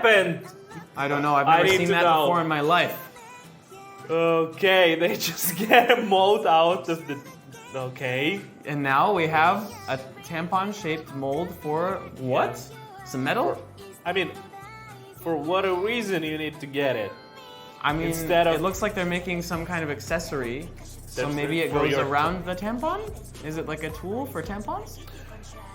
happened? I don't know. I've I never need seen to that know. before in my life. Okay, they just get a mold out of the... Okay. And now we have a tampon-shaped mold for what? Some metal? I mean, for what a reason you need to get it. I mean, Instead of- it looks like they're making some kind of accessory. So maybe it for goes your- around the tampon? Is it like a tool for tampons?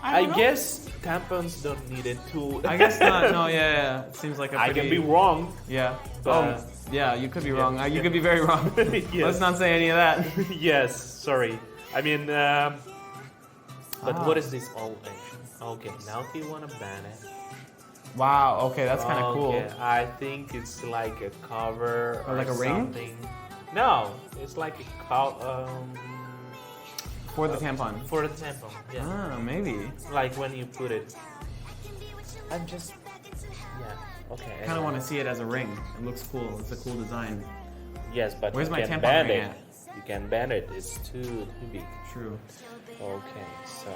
I don't know. guess tampons don't need a tool. I guess not. No, yeah. It seems like a I pretty... can be wrong. Yeah. But- yeah, you could be wrong. You could be very wrong. Yes. Let's not say any of that. Yes, sorry. I mean, but what is this old thing? Okay, now they want to ban it. Wow, okay, that's kind of cool. Okay, I think it's like a cover Or like a ring? something. No, it's like a For the tampon. for the tampon. Yeah, Ah, maybe. like when you put it. I'm just, yeah, okay. I kind of want to see it as a ring. It looks cool. It's a cool design. Yes, but Where's you my can tampon ban ring it. at? You can ban it. It's too big. True. Okay, so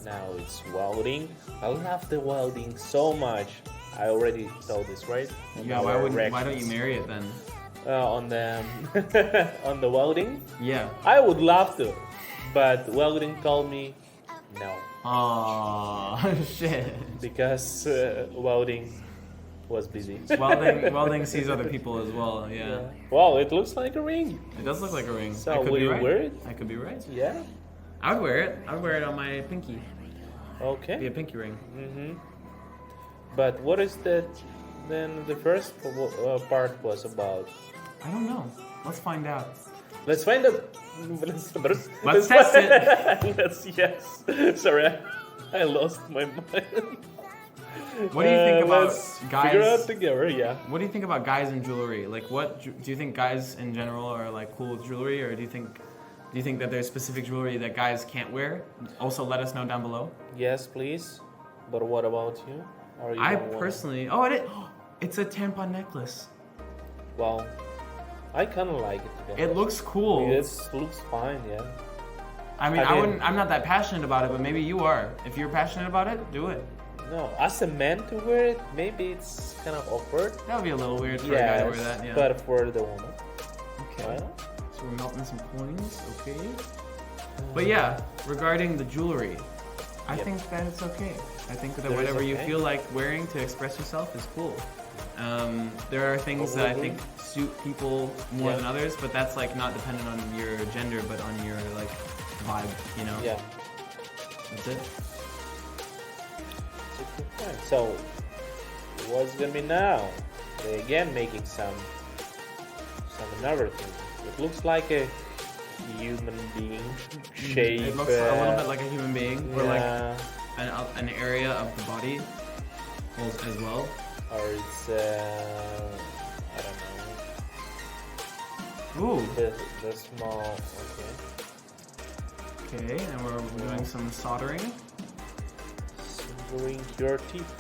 now it's welding. I love the welding so much. I already told this, right? Yeah, why don't you marry it then? On the on the welding? Yeah. I would love to, but welding told me no Aw, shit. because welding was busy. Welding sees other people as well, yeah. Wow, it looks like a ring. It does look like a ring. So I could will be you right. wear it? I could be right. Yeah. I would wear it. I would wear it on my pinky. Be Okay. a pinky ring. But what is that? Then the first part was about. I don't know. Let's find out. Let's find out. Let's test it. Yes. Sorry, I lost my mind. What do you think about Let's figure guys? out together. Yeah. What do you think about guys in jewelry? Like, what do you think guys in general are like cool with jewelry, or do you think that there's specific jewelry that guys can't wear? Also, let us know down below. Yes, please. But what about you? Or you I don't wanna- personally, it's a tampon necklace. Well, I kind of like it. to be It honest. looks cool. It looks fine. Yeah. I mean, I mean- wouldn't. I'm not that passionate about it, but maybe you are. If you're passionate about it, do it. No, as a man to wear it, maybe it's kind of awkward. That would be a little weird for a guy to wear that. Yeah. But for the woman, Okay. why not? So we're melting some coins, okay? But yeah, regarding the jewelry, I Yep. think that it's okay. I think that That is whatever you okay. feel like wearing to express yourself is cool. There are things that I Probably. think suit people more Yeah. than others, but that's like not dependent on your gender, but on your like vibe, you know? Yeah. That's it. It's a good point. So, what's gonna be now? They again making some another thing. It looks like a human being shape. It looks a little bit like a human being, or like yeah, an area of the body as well. or it's I don't Ooh. know. The small. Okay. Okay, and we're doing some soldering. Doing your teeth.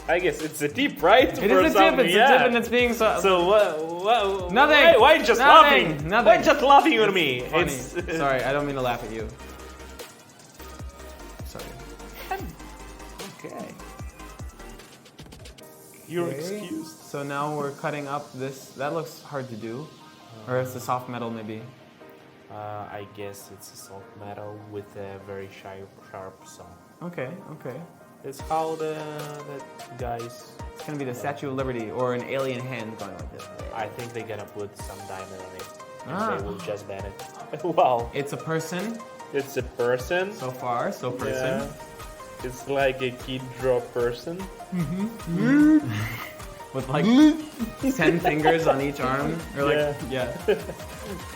I guess it's a tip, right? It is a tip. It's a tip, and it's being so. So what? Nothing. Why just Nothing. laughing? Nothing. Why just laughing at me? Funny. It's Sorry, I don't mean to laugh at you. Sorry. okay. You're Okay. excused. So now we're cutting up this. That looks hard to do, or it's the soft metal maybe. I guess it's a soft metal with a very sharp saw. Okay. Okay. It's how the guys. It's gonna be the Statue of Liberty or an alien hand going like this. I think they're gonna put some diamond on it. And Ah. they will just ban it. Wow. It's a person. It's a person. So far, so person. Yeah. It's like a kid draw person. With like 10 fingers on each arm, or like yeah.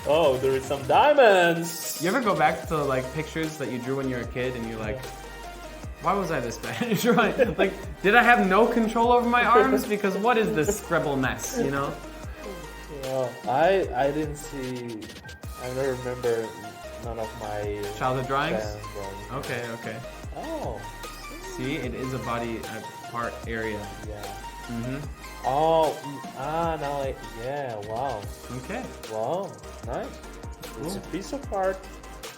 Oh, there is some diamonds. You ever go back to like pictures that you drew when you were a kid, and you're like, why was I this bad? Right? Like, did I have no control over my arms? Because what is this scribble mess? You know? Yeah, I didn't see. I don't remember none of my Childhood drawings. drawings. Okay, okay. Oh, See, it is a body part area. yeah. Mm-hmm. Oh, now yeah. Wow, Okay. wow, nice. It's a piece of art.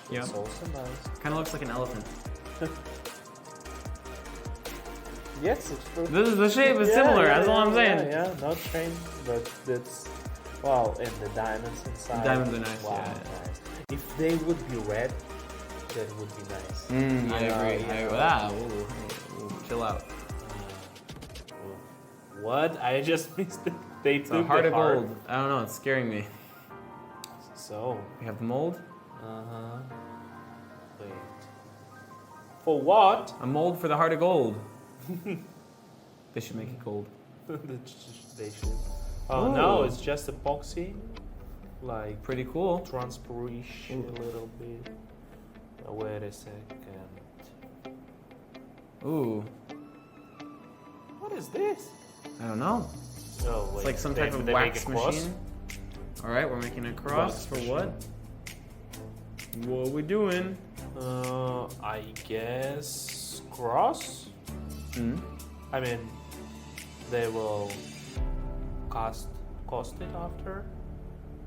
Yeah. It's also nice. Kind of looks like an elephant. Yes, it's true. The shape is similar. That's all I'm saying. Yeah, not strange, but that's wow. And the diamonds inside. The diamonds are nice. Wow, Yeah. nice. If they would be red, that would be nice. I agree. Chill out. What? I just missed it. They It's took a heart the of gold. I don't know. It's scaring me. So. We have the mold. Wait. For what? A mold for the heart of gold. They should make it gold. They should. Oh no, it's just epoxy. Like Pretty cool. transpiration a little bit. Wait a second. Ooh. What is this? I don't know. Oh wait. It's like some they- type of they make wax a cross? machine. All right, we're making a cross for what? What are we doing? I guess cross. I mean, they will cast it after.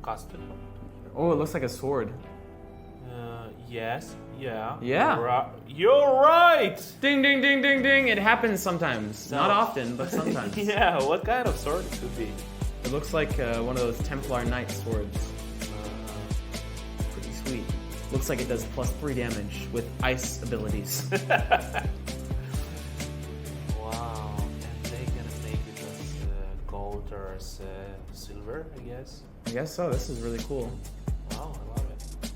Cast it. Oh, it looks like a sword. Yes. Yeah. Yeah. You're right. Ding, ding, ding, ding, ding. It happens sometimes. Not often, but sometimes. Yeah. What kind of sword it could be? It looks like one of those Templar Knight swords. Pretty sweet. Looks like it does +3 damage with ice abilities. Wow. And they're gonna make it as gold or as silver, I guess. I guess so. This is really cool. Wow, I love it.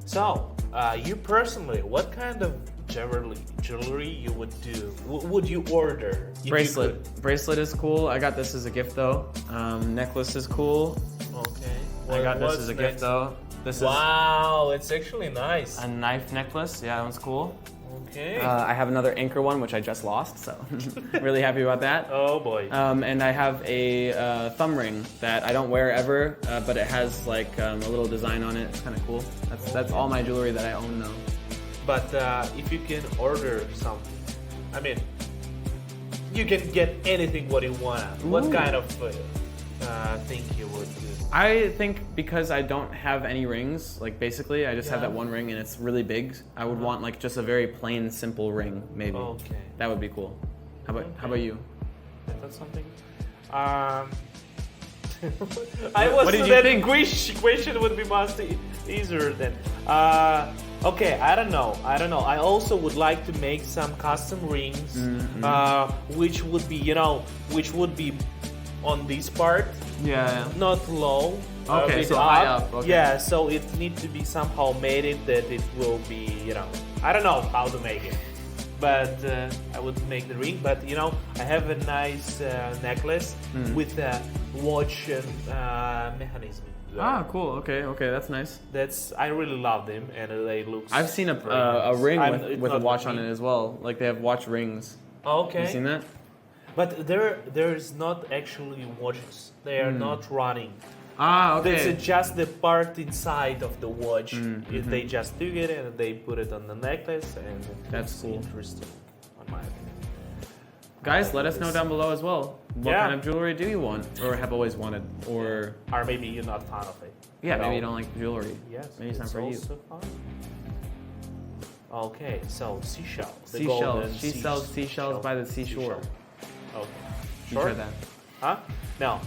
So, you personally, what kind of jewelry you would do? Would you order? if you Bracelet. Bracelet is cool. I got this as a gift though. Necklace is cool. could? Okay. I got this What's as a next? gift though. This Wow, it's actually nice. is a knife necklace. Yeah, that one's cool. Okay. I have another anchor one, which I just lost, so really happy about that. Oh boy. And I have a thumb ring that I don't wear ever, but it has like a little design on it. It's kind of cool. That's all my jewelry that I own now. But if you can order something, I mean, you can get anything what you want. What kind of thing you would do? I think because I don't have any rings, like basically I just have that one ring and it's really big. I would want like just a very plain, simple ring, maybe. Okay. That would be cool. How about you? Is that something? I was What did you that think? question would be much easier then. Okay, I don't know. I also would like to make some custom rings, which would be on this part, not low. Okay, with so high up, okay. Yeah, so it needs to be somehow made it that it will be, I don't know how to make it. But I would make the ring. But I have a nice necklace with a watch mechanism. Ah, cool. Okay, that's nice. I really love them, and they look. I've seen very a nice. ring It's with a not watch me. on it as well. Like they have watch rings. Okay. You seen that? But there's not actually watches. They are not running. Ah, okay. It's just the part inside of the watch. If they just took it and they put it on the necklace, and That's it's cool. interesting, in my opinion. Guys, let us know down below as well. What Yeah. kind of jewelry do you want, or have always wanted, or Or maybe you're not fan of it. yeah, at maybe you all. don't like jewelry. Yes, maybe it's not for you. also fun. Okay, so Seashell. The Seashells. golden She sells seashells by the seashore. Okay. You tried that? Huh? No.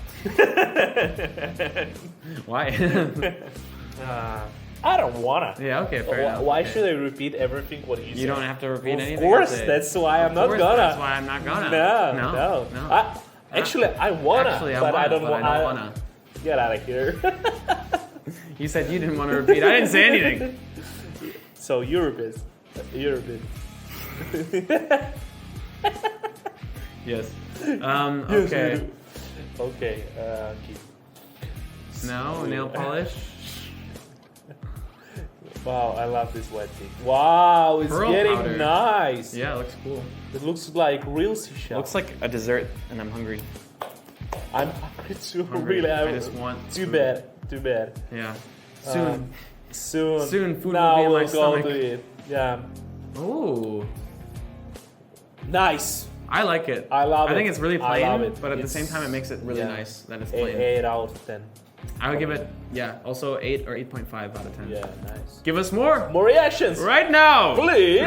Why? I don't wanna. Yeah, okay, fair enough. Why okay. should I repeat everything what you said? You don't have to repeat anything. Of course, I say. that's why I'm Of not course, gonna. That's why I'm not gonna. No. Actually, I wanna. Actually, I but wanna, I don't but I don't wanna. Get out of here. You said you didn't want to repeat. I didn't say anything. So you're a bit. Yes. Okay. Okay. Keep. No nail polish. Wow, I love this white thing. Wow, it's Pearl getting powder. nice. Yeah, it looks cool. It looks like real seashell. Looks like a dessert, and I'm hungry. I'm hungry too. Hungry. Really, I just want Too food. bad. Too bad. Yeah. Soon. Soon food now will be in my we'll go stomach. to it. Yeah. Ooh. Nice. I like it. I love it. I think it's really I plain, love it. but at the It's- same time, it makes it really yeah. nice that it's plain. 8 out of 10. I would give it, also 8 or 8.5 out of 10. Yeah, nice. Give us more More reactions. right now. Please.